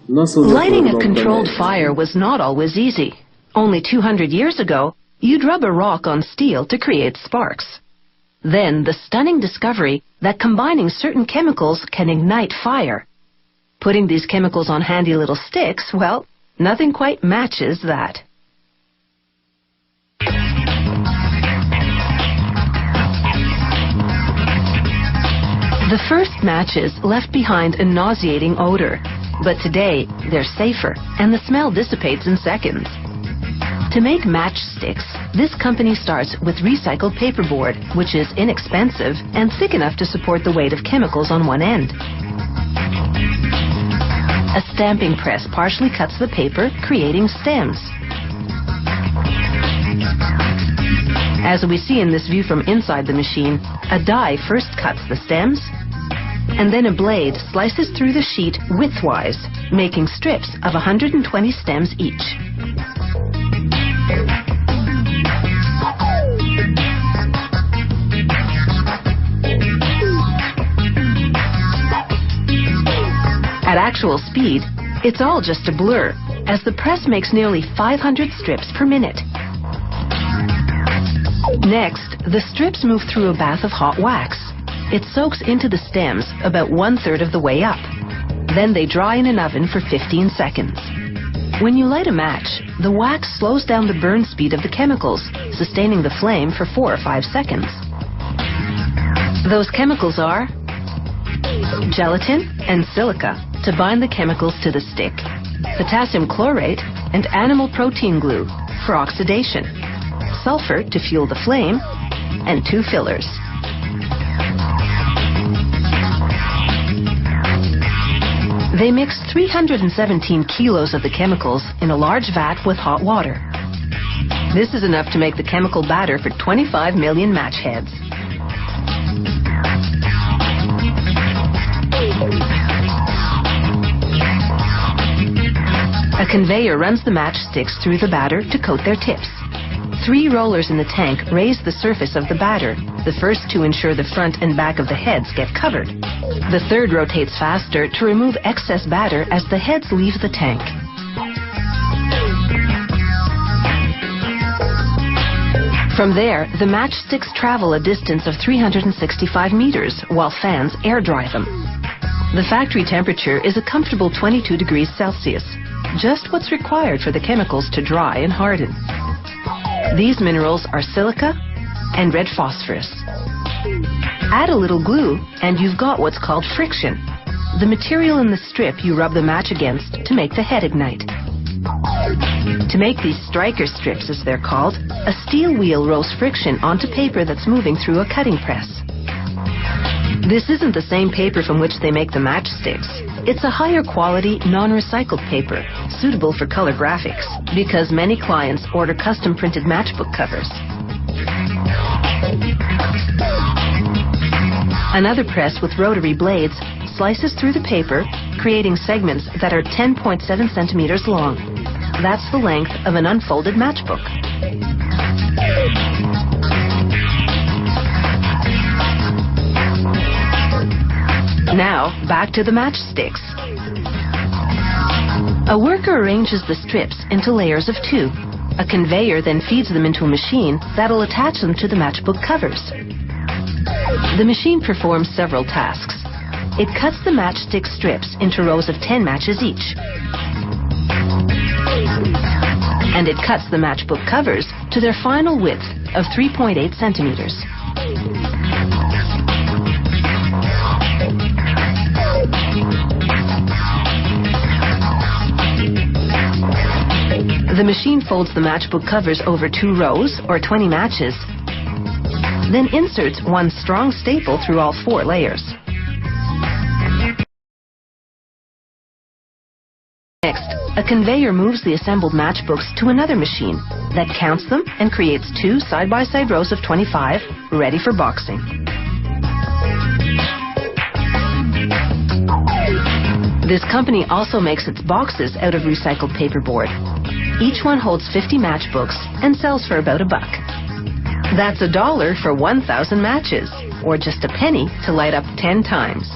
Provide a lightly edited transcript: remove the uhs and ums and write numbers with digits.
Lighting a controlled fire was not always easy. Only 200 years ago, you'd rub a rock on steel to create sparks. Then the stunning discovery that combining certain chemicals can ignite fire. Putting these chemicals on handy little sticks, well, nothing quite matches that. The first matches left behind a nauseating odor, but today they're safer and the smell dissipates in seconds. To make matchsticks, this company starts with recycled paperboard, which is inexpensive and thick enough to support the weight of chemicals on one end. A stamping press partially cuts the paper, creating stems. As we see in this view from inside the machine, a die first cuts the stems, and then a blade slices through the sheet widthwise, making strips of 120 stems each. At actual speed, it's all just a blur, as the press makes nearly 500 strips per minute. Next, the strips move through a bath of hot wax. It soaks into the stems about 1/3 of the way up. Then they dry in an oven for 15 seconds. When you light a match, the wax slows down the burn speed of the chemicals, sustaining the flame for 4 or 5 seconds. Those chemicals are gelatin and silica to bind the chemicals to the stick, potassium chlorate and animal protein glue for oxidation, sulfur to fuel the flame, and 2 fillers. They mix 317 kilos of the chemicals in a large vat with hot water. This is enough to make the chemical batter for 25 million match heads. A conveyor runs the matchsticks through the batter to coat their tips. 3 rollers in the tank raise the surface of the batter, the first to ensure the front and back of the heads get covered. The third rotates faster to remove excess batter as the heads leave the tank. From there, the matchsticks travel a distance of 365 meters while fans air dry them. The factory temperature is a comfortable 22 degrees Celsius, just what's required for the chemicals to dry and harden. These minerals are silica and red phosphorus. Add a little glue and you've got what's called friction, the material in the strip you rub the match against to make the head ignite. To make these striker strips, as they're called, a steel wheel rolls friction onto paper that's moving through a cutting press. This isn't the same paper from which they make the matchsticks. It's a higher quality, non-recycled paper, suitable for color graphics, because many clients order custom printed matchbook covers. Another press with rotary blades slices through the paper, creating segments that are 10.7 centimeters long. That's the length of an unfolded matchbook. Now, back to the matchsticks. A worker arranges the strips into layers of 2. A conveyor then feeds them into a machine that'll attach them to the matchbook covers. The machine performs several tasks. It cuts the matchstick strips into rows of 10 matches each. And it cuts the matchbook covers to their final width of 3.8 centimeters. The machine folds the matchbook covers over 2 rows, or 20 matches, then inserts one strong staple through all 4 layers. Next, a conveyor moves the assembled matchbooks to another machine that counts them and creates 2 side-by-side rows of 25, ready for boxing. This company also makes its boxes out of recycled paperboard. Each one holds 50 matchbooks and sells for about $1. That's $1 for 1,000 matches, or just a penny to light up 10 times.